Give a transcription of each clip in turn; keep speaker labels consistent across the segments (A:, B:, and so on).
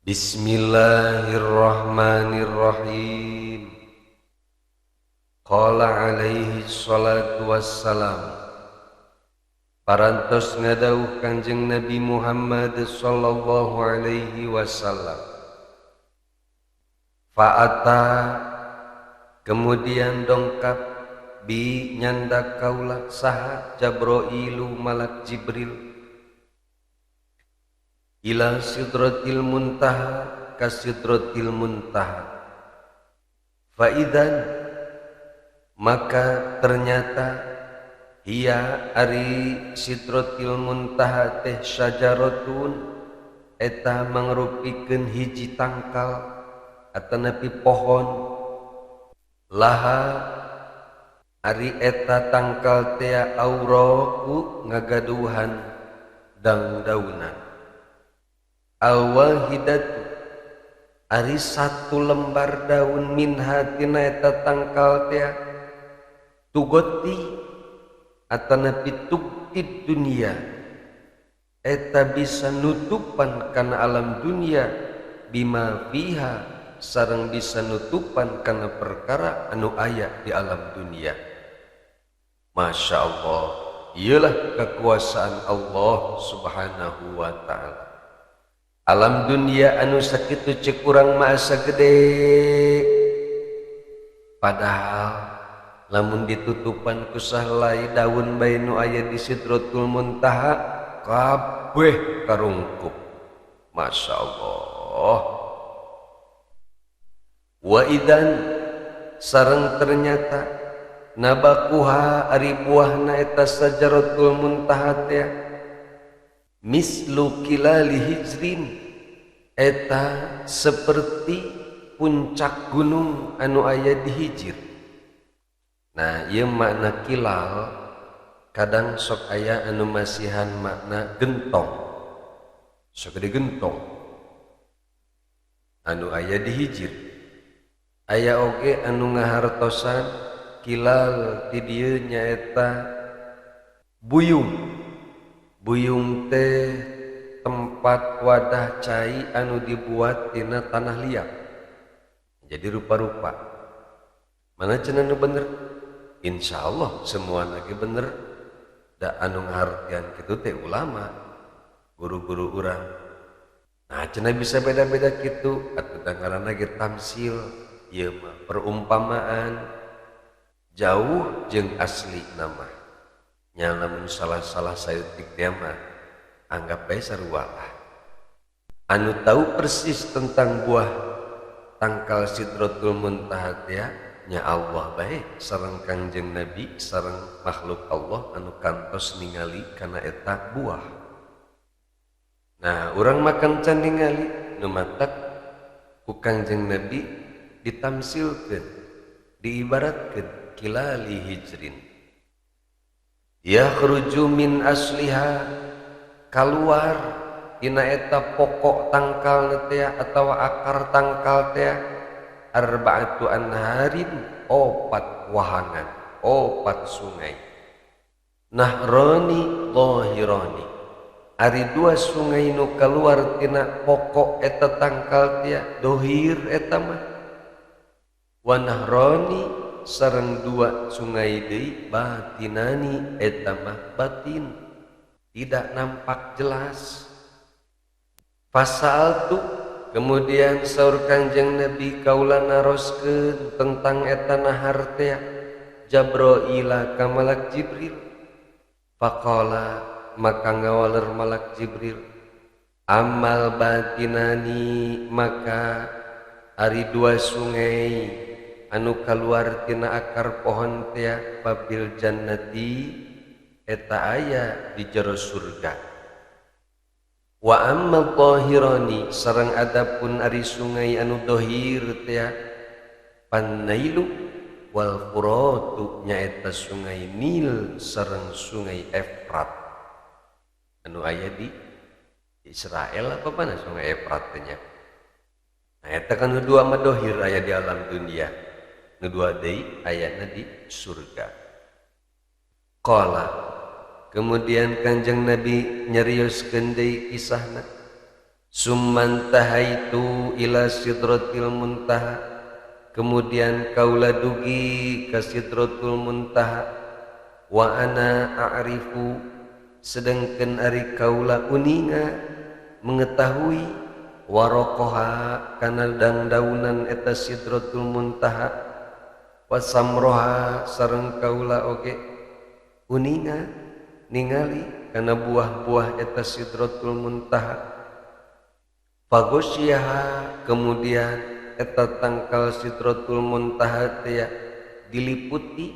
A: Bismillahirrahmanirrahim. Qala alaihi salatu wassalam. Parantos ngadauh Kanjeng Nabi Muhammad sallallahu alaihi wasallam. Fa'ata kemudian dongkap bi nyandak kaula saha Jabrailu malak Jibril ila sidratil muntaha ka sidratil muntaha. Faidan maka ternyata hiya ari sidratil muntaha teh syajaratun eta mangrupikeun hiji tangkal atanapi pohon laha ari eta tangkal teh auraku ngagaduhan dang-daunan al-wahidatu ari satu lembar daun minha tina eta tangkal teh tugoti atanapi tuktid dunia eta bisa nutupan kana alam dunia bima fiha sareng bisa nutupan kana perkara anu aya di alam dunia. Masya Allah, iyalah kekuasaan Allah subhanahu wa ta'ala. Alam dunia anu sakitu cek urang masa gede, padahal lamun ditutupan ku sahlai daun bae nu aya di sidratul muntaha kabeh karungkup. Masya Allah. Wa idan sareng ternyata nabakuha ari buahna eta sajaratul muntaha teh mislu kilali hijrin eta seperti puncak gunung anu aya di Hijr. Nah ieu makna kilal kadang sok aya anu masihan makna gentong, sok gede gentong anu aya di Hijr. Aya oge anu ngahartosan kilal ti dieu nyaeta buyung. Buyung teh tempat wadah cai anu dibuat tina tanah liat jadi rupa-rupa. Mana cenah nu bener? Insyaallah semua lagi bener. Da anu ngahartian kitu teh ulama, guru-guru urang. Nah cenah bisa beda-beda kitu atuh da ngaranna ge tamsil, ieu mah perumpamaan jauh jeung asli nama. Nya lamun salah-salah saeutik teh mah anggap bae sarua lah. Anu tahu persis tentang buah tangkal sidratul muntaha teh nya Allah bae sareng Kangjeng Nabi sareng makhluk Allah anu kantos ningali kana eta buah. Nah, urang makan can ningali nu matak ku Kangjeng Nabi ditamsilkeun, diibaratkeun kilali hijrin. Yakhruju min asliha kaluar tina eta pokok tangkal teh atawa akar tangkal teh arba'atu anharin opat wahangan, opat sungai. Nahrani dhahirani ari dua sungai nu kaluar tina pokok eta tangkal teh dohir eta mah. Wa nahrani sareng dua sungai deui batinani eta mah batin tidak nampak jelas. Pasal tu kemudian saur Kanjeng Nabi kaula naroskeun tentang eta nahar teh Jabraila ka malak Jibril. Faqala maka ngawaler malak Jibril amal batinani maka ari dua sungai anu kaluar tina akar pohon teh babil jannati eta aya di jero surga. Wa amma dhahirani sareng adapun ari sungai anu dohir teh Pannailu wal Furatu nyaeta sungai Nil sareng sungai Efrat anu aya di Israel apa mana sungai Efrat teh nya. Nah eta kan dua mah dohir aya di alam dunia. Kedua deui ayatna di surga. Qala kemudian Kanjeng Nabi nyarioskeun deui kisahna Summan tahaitu ila sidratil muntaha, kemudian kaula dugi ka sidratul muntaha. Wa ana a'rifu, sedangkan ari kaula uninga mengetahui warokoha kana dangdaunan eta sidratul muntaha, wasamroha sareng kaula oge uninga ningali kana buah-buah eta sidratul muntaha. Fagosyaha, kemudian eta tangkal sidratul muntaha teh diliputi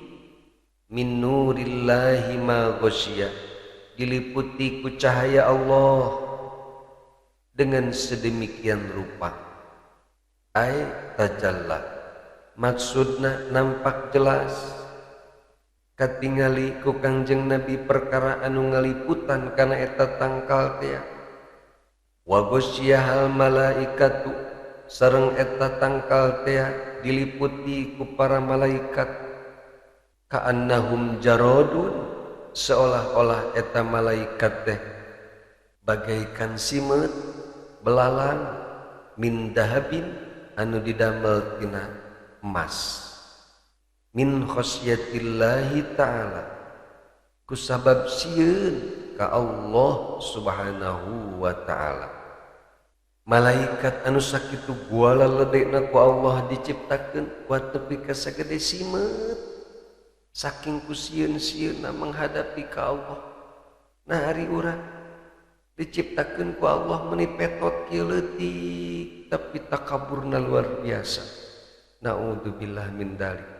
A: min nurillahi ma ghosyya, diliputi ku cahaya Allah dengan sedemikian rupa. Ai tajalla, maksudna nampak jelas katingali ku Kangjeng Nabi perkara anu ngaliputan kana eta tangkal teh. Wa ghosyahal malaikatu, sareng eta tangkal teh diliputi ku para malaikat. Ka'annahum jaradun, seolah-olah eta malaikat teh bagaikan simet belalang min dahabin anu didamel tina emas. Min khosyatillahi ta'ala, kusabab sieun ka Allah subhanahu wa ta'ala. Malaikat anu sakitu guala ledekna ku Allah diciptakeun ku tepi ka sagede simet, saking kusieun-sieunna menghadapi ka Allah. Nah ari urang diciptakeun ku Allah meuni petot kieu leutik tapi takaburna luar biasa. Naudzubillah min dzalik.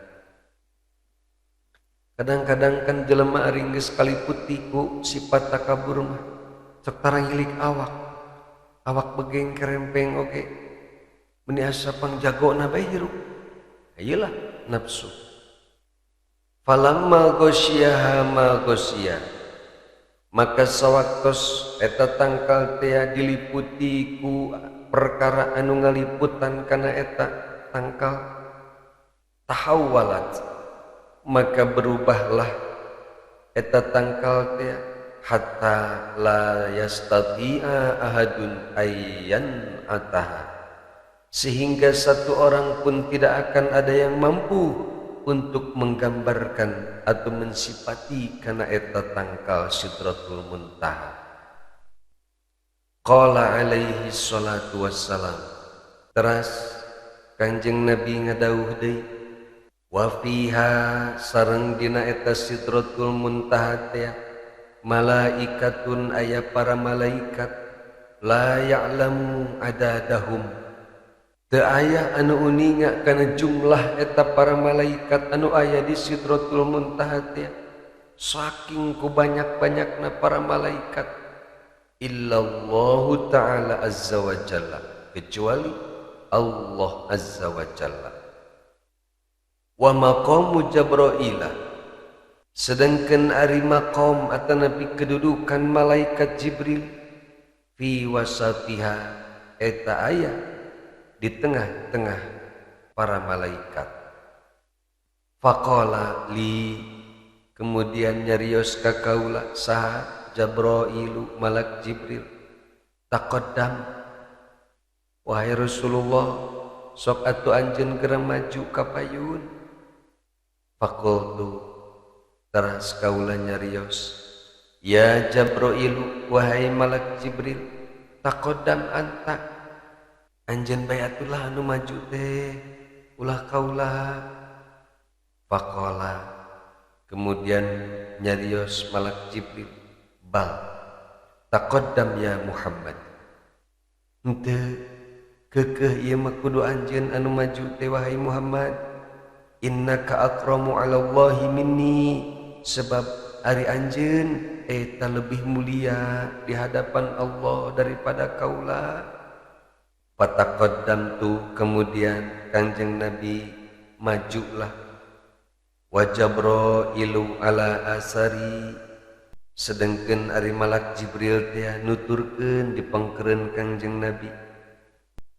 A: Kadang-kadang kan jelema ari geus kaliputi ku sifat takabur mah sok tarangilik awak begeng kerempeng oge meni asa pangjagona bae hirup. Ayeula nafsu. Falamma ghosyaha ma ghosya, maka sawaktos eta tangkal teh diliputi ku perkara anu ngaliputan kana eta tangkal, tahawwalat, maka berubahlah eta tangkal teh hatta la yastati'a ahadun ayyan ataha, sehingga satu orang pun tidak akan ada yang mampu untuk menggambarkan atau mensifati kana eta tangkal sidratul muntaha. Qala alaihi salatu wassalam, teras Kanjeng Nabi ngadawuh deui, wa fiha, sareng dina eta sidratul muntaha teh malaikatun, aya para malaikat la ya'lamu adadahum, teu aya anu uninga kana jumlah eta para malaikat anu aya di sidratul muntaha teh, saking ku banyak-banyakna para malaikat, illallahu ta'ala azza wa jalla, kecuali Allah azza wa jalla. Wa maqamu Jibril, sedangkan ari maqam atanapi kedudukan malaikat Jibril, fi wasatiha, eta aya di tengah-tengah para malaikat. Faqala li, kemudian nyarios ka kaula saha Jibril, malak Jibril, taqaddam, wahai Rasulullah, sok atuh anjeun geura maju ka payun. Faqultu, teras kaula nyarios, ya Jibril, wahai malak Jibril, taqaddam anta, anjeun bae atulah anu maju teh, ulah kaula. Faqala, kemudian nyarios malak Jibril, bal taqaddam ya Muhammad, henteu keukeuh ieu mah kudu anjeun anu maju teh wahai Muhammad. Innaka akramu 'ala Allahi minni, sebab ari anjeun eta lebih mulia di hadapan Allah daripada kaula. Fataqaddamtu, kemudian Kanjeng Nabi majulah. Wa Jibrilu ala asari, sedengkeun ari malak Jibril teh nuturkeun di pangkeureun Kanjeng Nabi.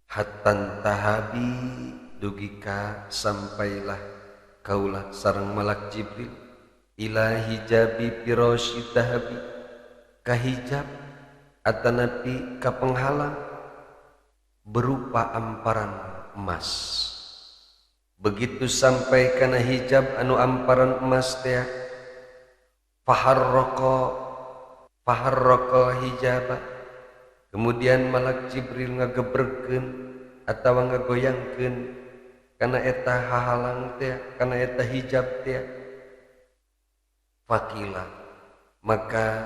A: Hattan tahabi, dugi ka sampailah kaulah sareng malak Jibril ila hijabi firasyi dahabi, ka hijab atanapi ka penghalang berupa amparan emas. Begitu sampai kana hijab anu amparan emas teh faharraqa hijaba, kemudian malak Jibril ngagebregkeun atawa ngagoyangkeun kana eta hahalang teh, kana eta hijab teh. Fakila, maka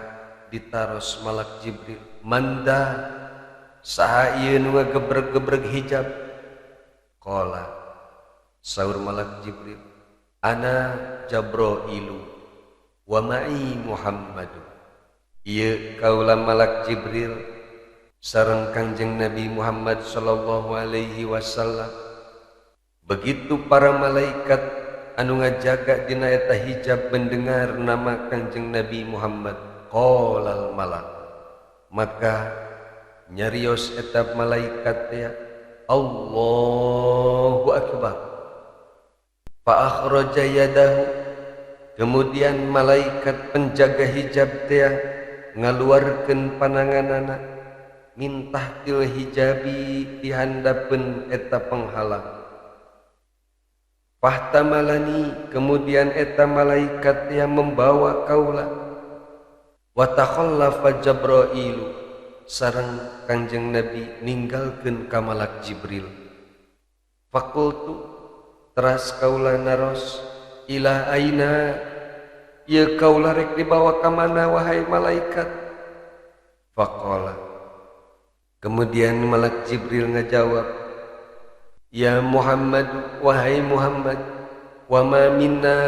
A: ditaros malak Jibril, manda saha ieu nu ngagebreg-gebreg hijab? Qala, saur malak Jibril, ana Jabrailu wa ma'i Muhammadu. Ieu kaula malak Jibril sareng Kangjeng Nabi Muhammad sallallahu alaihi wasallam. Begitu para malaikat anu ngajaga dina eta hijab mendengar nama Kangjeng Nabi Muhammad, qalal malak, maka nyarios eta malaikat teh, Allahu akbar. Fa akhraja yadahu, kemudian malaikat penjaga hijab teh ngaluarkeun pananganana min tahtil hijabi di handapeun eta penghalang. Fahtamalani, kemudian eta malaikat yang membawa kaula. Wa takhallafa Jabrailu, sareng Kanjeng Nabi ninggalkeun ka malak Jibril. Fakultu, teras kaula naros, ila aina, ieu kaula rek dibawa ka mana wahai malaikat? Faqala, kemudian malak Jibril ngajawab, ya Muhammad, wahai Muhammad, wa ma minna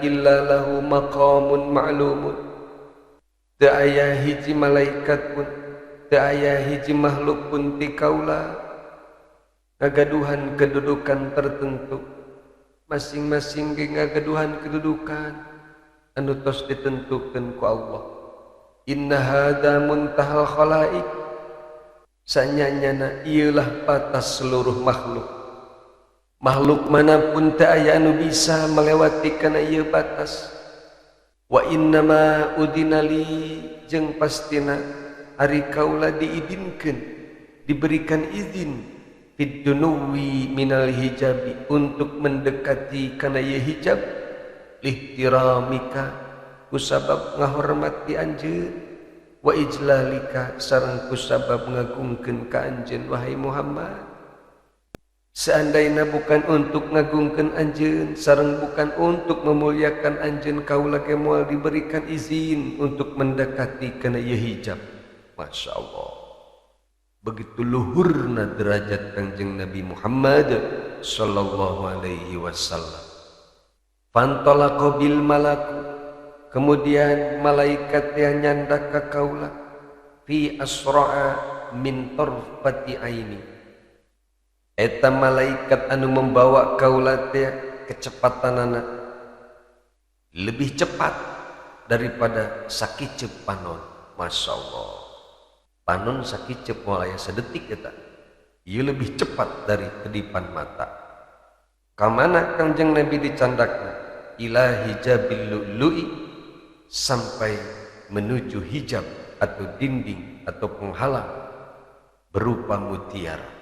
A: illa lahu maqamun ma'lumun. Teu aya hiji malaikat pun, teu aya hiji makhluk pun ti kaula ngagaduhan kedudukan tertentu. Masing-masing ge ngagaduhan kedudukan anu tos ditentukeun ku Allah. Inna hadza muntahal khalaik, sanyanyana ieulah batas seluruh makhluk. Makhluk manapun teu aya anu bisa melewati kana ieu batas. Wa innama udinali, jeung pastina ari kaula diidinkeun, diberikan izin fid dunuwi minal hijabi, untuk mendekati kana ieu hijab, lihtiramika, kusabab ngahormati anjeun, wa ijlalika, sareng kusabab ngagungkeun ka anjeun wahai Muhammad. Seandainya bukan untuk ngagungkeun anjeun sareng bukan untuk memuliakan anjeun, kaula ge moal diberikan izin untuk mendekati kana ieu hijab. Masya Allah, begitu luhurna derajat Kanjeng Nabi Muhammad sallallahu alaihi wasallam. Fantalaqa bil malaku, kemudian malaikat yang nyandak ka kaula, fi asra'a min tarfati aini. Eta malaikat anu membawa kaula teh kecepatanana lebih cepat daripada sakicep panon. Masya Allah, panon sakicep moal aya sadetik eta, ieu lebih cepat dari kedipan mata. Kamana Kanjeng Nabi dicandakna? Ila hijabil lu'lu'i, sampai menuju hijab atau dinding atau penghalang berupa mutiara.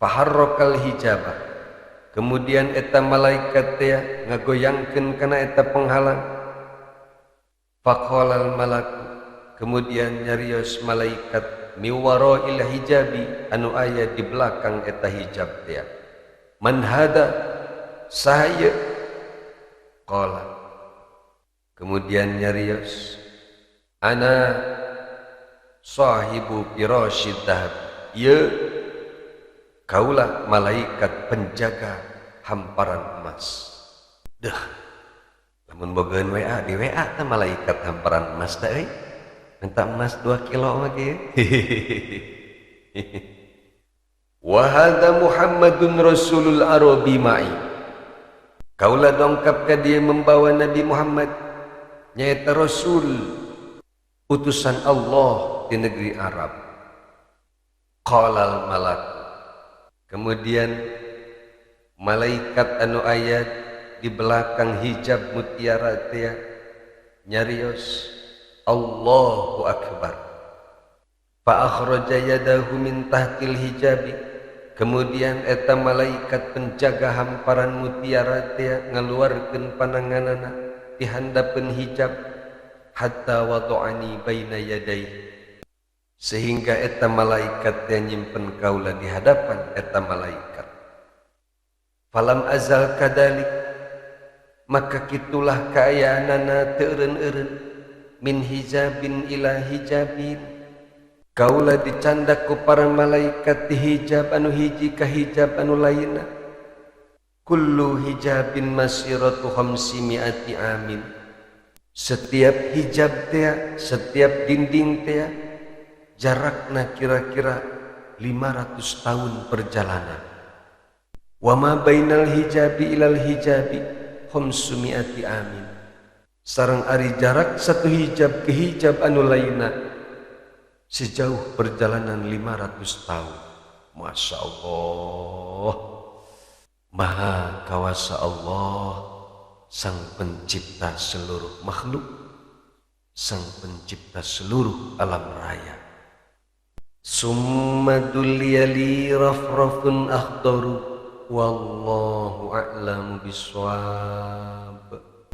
A: Faharrokal hijabah, kemudian eta malaikat teh ngagoyangkeun kana eta penghalang. Faqalal malaku, kemudian nyarios malaikat miwarail hijabi, anu aya di belakang eta hijab teh. Man hada, sahaya? Qala, kemudian nyarios, ana sahibu firasyid dahab, ieu kaulah malaikat penjaga hamparan emas. Dah, lamun bogeun WA di WA teh malaikat hamparan emas teh euy. Minta emas 2 kilo mah kieu. Wa hadza Muhammadun Rasulul Arabi ma'i. Kaulah dongkap ka dia membawa Nabi Muhammad, nyaeta Rasul, utusan Allah di negeri Arab. Qalal malak, kemudian malaikat anu ayat di belakang hijab mutiara teh nyarios, Allahu akbar. Fa akhraja yadahu min tahtil hijabi, Kemudian eta malaikat penjaga hamparan mutiara teh ngaluarkeun pananganana di handapeun hijab hatta wada'ani baina yadai, sehingga eta malaikat teh nyimpen kaula di hadapan eta malaikat. Falam azal kadalik, maka kitulah kaayaanana teu eureun-eureun min hijabin ila hijabin. Kaula dicandak ku para malaikat di hijab anu hiji ka hijab anu lainna. Kullu hijabin masiratu 500 amin. Setiap hijab teh, setiap dinding teh jarakna kira-kira 500 tahun perjalanan. Wa ma bainal hijabi ilal hijabi 500 amin. Sareng ari jarak satu hijab ke hijab anu lainna sejauh perjalanan 500 tahun. Masya Allah, maha kawasa Allah, sang pencipta seluruh makhluk, sang pencipta seluruh alam raya. Summa dulyali rafrafun akhdaru, wallahu a'lamu biswab.